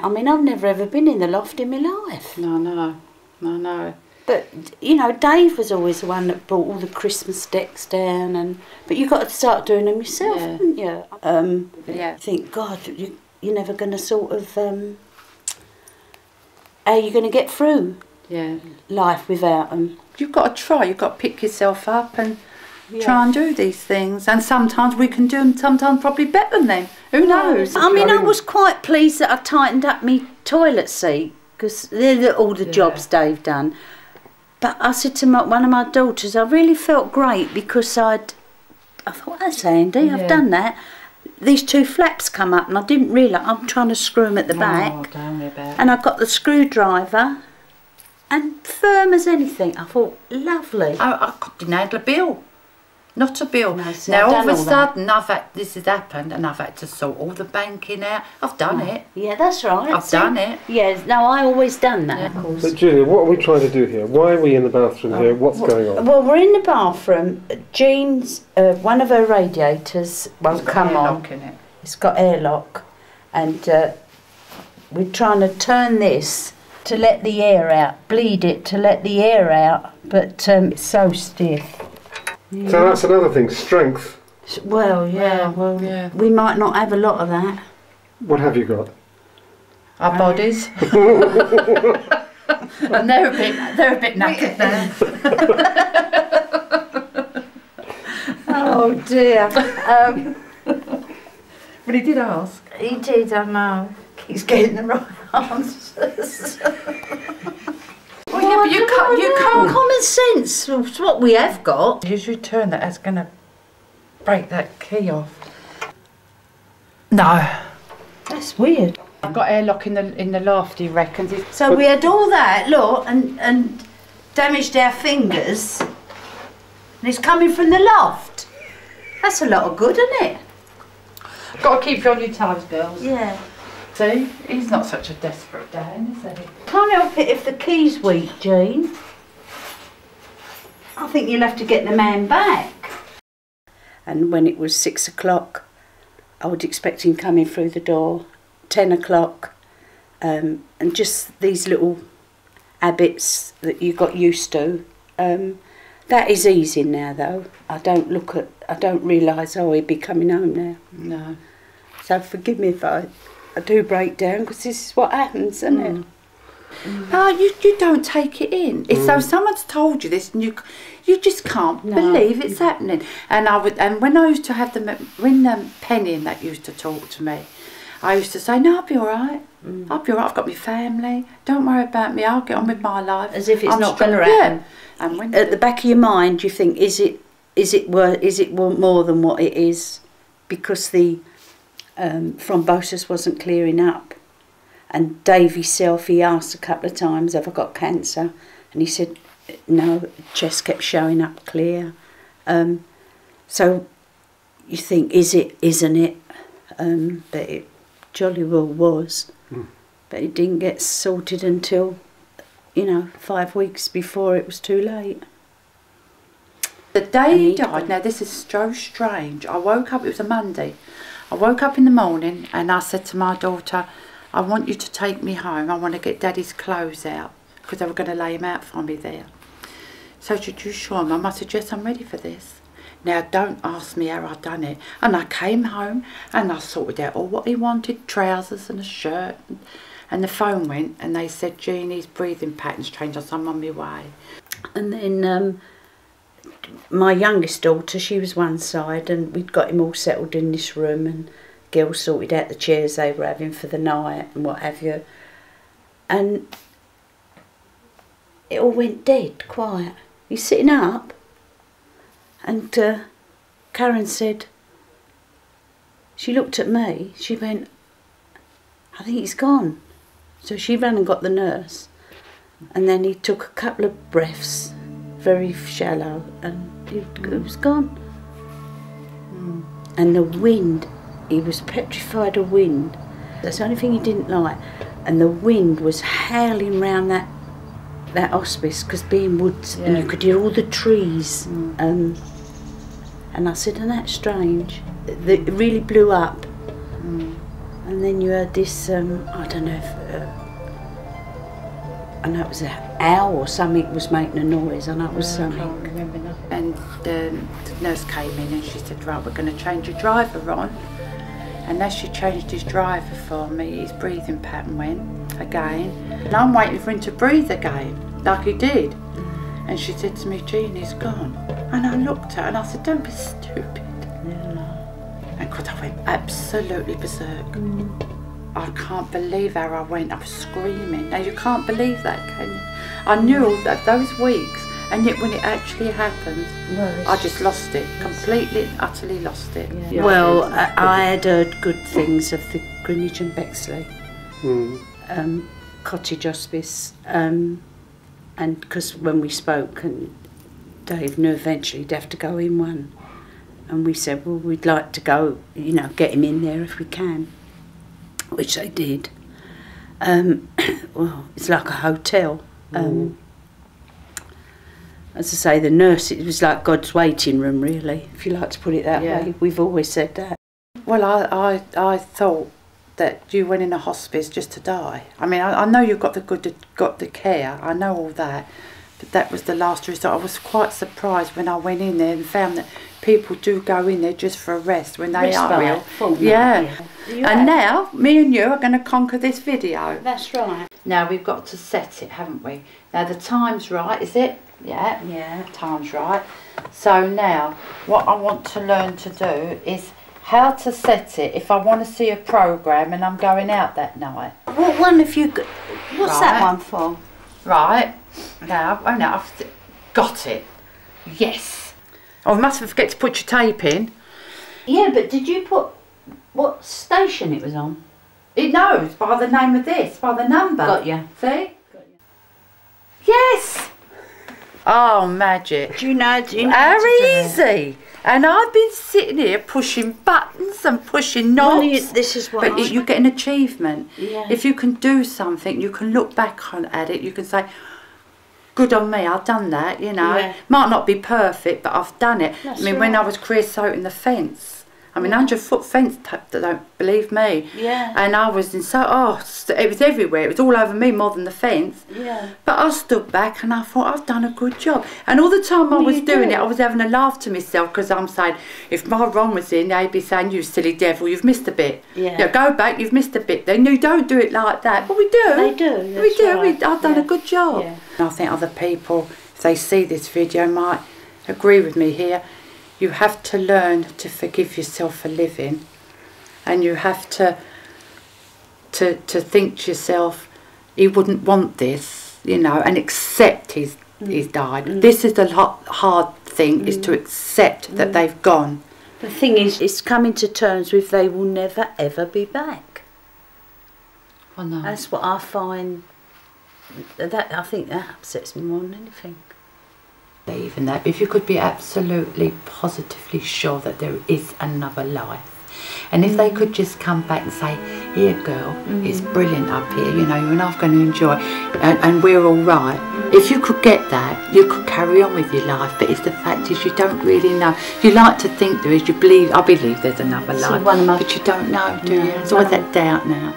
I mean, I've never ever been in the loft in my life. No. But, you know, Dave was always the one that brought all the Christmas decks down, but you've got to start doing them yourself, haven't you? Yeah. I think, God, you're never going to sort of, how are you going to get through life without them? You've got to try, you've got to pick yourself up and try and do these things. And sometimes we can do them, sometimes probably better than them. Who knows? I mean, I was quite pleased that I tightened up my toilet seat, because they're all the jobs Dave done. But I said to one of my daughters, I really felt great because I thought, that's handy, I've done that. These two flaps come up and I didn't realise, I'm trying to screw them at the back. Don't worry about it. And I got the screwdriver and firm as anything. I thought, lovely. I didn't handle a bill. Not a bill. No, so now all of a sudden this has happened and I've had to sort all the banking out. I've done it. Yeah, that's right. I've done it. Yeah, no, I always done that, of course. So Julia, what are we trying to do here? Why are we in the bathroom here? What's going on? Well, we're in the bathroom. Jean's, one of her radiators won't come on. It's got airlock. And we're trying to turn this to let the air out, bleed it to let the air out, but it's so stiff. Yeah. So that's another thing, strength. Well, we might not have a lot of that. What have you got? Our bodies. And they're a bit knackered now. Oh dear. But he did ask. He did, I know. He's getting the right answers. Well, yeah, but you can't. Common sense. It's what we have got. Use your turn that's going to break that key off. No. That's weird. I've got airlock in the loft, he reckons. So we had all that, look, and damaged our fingers. And it's coming from the loft. That's a lot of good, isn't it? Got to keep you on your toes, girls. Yeah. See, he's not such a desperate Dan, is he? Can't help it if the key's weak, Jean. I think you'll have to get the man back. And when it was 6 o'clock, I would expect him coming through the door. 10 o'clock, and just these little habits that you got used to. That is easy now, though. I don't realise, oh, he'd be coming home now. No. So forgive me if I do break down, because this is what happens, isn't it? No, you don't take it in. It's so someone's told you this, and you just can't believe it's happening. And when I used to have when Penny and that used to talk to me, I used to say, no, I'll be all right. I'll be all right. I've got my family. Don't worry about me. I'll get on with my life. As if it's not going to happen. Yeah. And when at the back of your mind, you think, is it more than what it is? Because the thrombosis wasn't clearing up. And Dave himself, he asked a couple of times, have I got cancer? And he said, no, chest kept showing up clear. So you think, is it, isn't it? But it jolly well was. But it didn't get sorted until, 5 weeks before it was too late. The day he died, now this is so strange, I woke up, it was a Monday, I woke up in the morning and I said to my daughter, I want you to take me home, I want to get Daddy's clothes out, because they were going to lay him out for me there. So she said, you sure, Mum? I said, yes, I'm ready for this. Now don't ask me how I done it. And I came home and I sorted out all what he wanted, trousers and a shirt. And the phone went and they said, Jeannie's breathing pattern's changed, I said, I'm on my way. And then my youngest daughter, she was one side, and we'd got him all settled in this room, and Gil sorted out the chairs they were having for the night and what have you. And it all went dead, quiet. He's sitting up, and Karen said, she looked at me, she went, I think he's gone. So she ran and got the nurse, and then he took a couple of breaths, very shallow, and it was gone. And the wind, he was petrified of wind. That's the only thing he didn't like. And the wind was howling round that hospice, because being woods, and you could hear all the trees. And I said, and that's strange. It really blew up. And then you heard this, I don't know if, I know it was an owl or something was making a noise. I know it was something. I can't remember nothing. And the nurse came in and she said, right, we're going to change your driver on. And as she changed his driver for me, his breathing pattern went again. And I'm waiting for him to breathe again, like he did. And she said to me, Jean, he's gone. And I looked at her and I said, don't be stupid. And God, I went absolutely berserk. I can't believe how I went. I was screaming. Now, you can't believe that, can you? I knew all that those weeks, and yet when it actually happened, I just lost it. Completely, utterly lost it. Yeah. Well, I had heard good things of the Greenwich and Bexley cottage hospice, and because when we spoke, and Dave knew eventually he'd have to go in one. And we said, well, we'd like to go, you know, get him in there if we can, which they did. Well, it's like a hotel. As I say, the nurse, it was like God's waiting room, really, if you like to put it that way. We've always said that. Well, I thought that you went in a hospice just to die. I mean, I know you've got the care, I know all that, but that was the last resort. I was quite surprised when I went in there and found that people do go in there just for a rest when they are ill. Yeah. And now, me and you are going to conquer this video. That's right. Now we've got to set it, haven't we? Now the time's right, is it? Yeah. Yeah, time's right. So now, what I want to learn to do is how to set it if I want to see a programme and I'm going out that night. What one have you got? What's that one for? Right. Now, oh no, I've got it. Yes. Oh, I mustn't forget to put your tape in. Yeah, but did you put what station it was on? It knows by the name of this, by the number. Got you. See? Got you. Yes! Oh, magic. Do you know how easy. And I've been sitting here pushing buttons and pushing knobs. This is what but you get an achievement. Yeah. If you can do something, you can look back at it, you can say, good on me, I've done that, you know. Yeah. Might not be perfect, but I've done it. That's I mean, right. when I was creosoting the fence, I mean, 100-foot fence, don't believe me. Yeah. And I was in it was everywhere. It was all over me more than the fence. Yeah. But I stood back and I thought, I've done a good job. And all the time I was doing it, I was having a laugh to myself because I'm saying, if my Ron was in, they'd be saying, you silly devil, you've missed a bit. Yeah. You know, go back, you've missed a bit. Then you don't do it like that. But we do. They do. We do. Right. I've done a good job. Yeah. And I think other people, if they see this video, might agree with me here. You have to learn to forgive yourself for living, and you have to think to yourself, he wouldn't want this, you know, and accept he's died. This is the hard thing, is to accept that they've gone. The thing is, it's coming to terms with they will never ever be back. I know. That's what I find. I think that upsets me more than anything. Even that, but if you could be absolutely positively sure that there is another life, and if they could just come back and say, here girl, it's brilliant up here, you know, you're not going to enjoy and we're all right. If you could get that, you could carry on with your life. But it's the fact is, you don't really know. You like to think there is, I believe there's another life, but you don't know, do you? There's always that doubt now.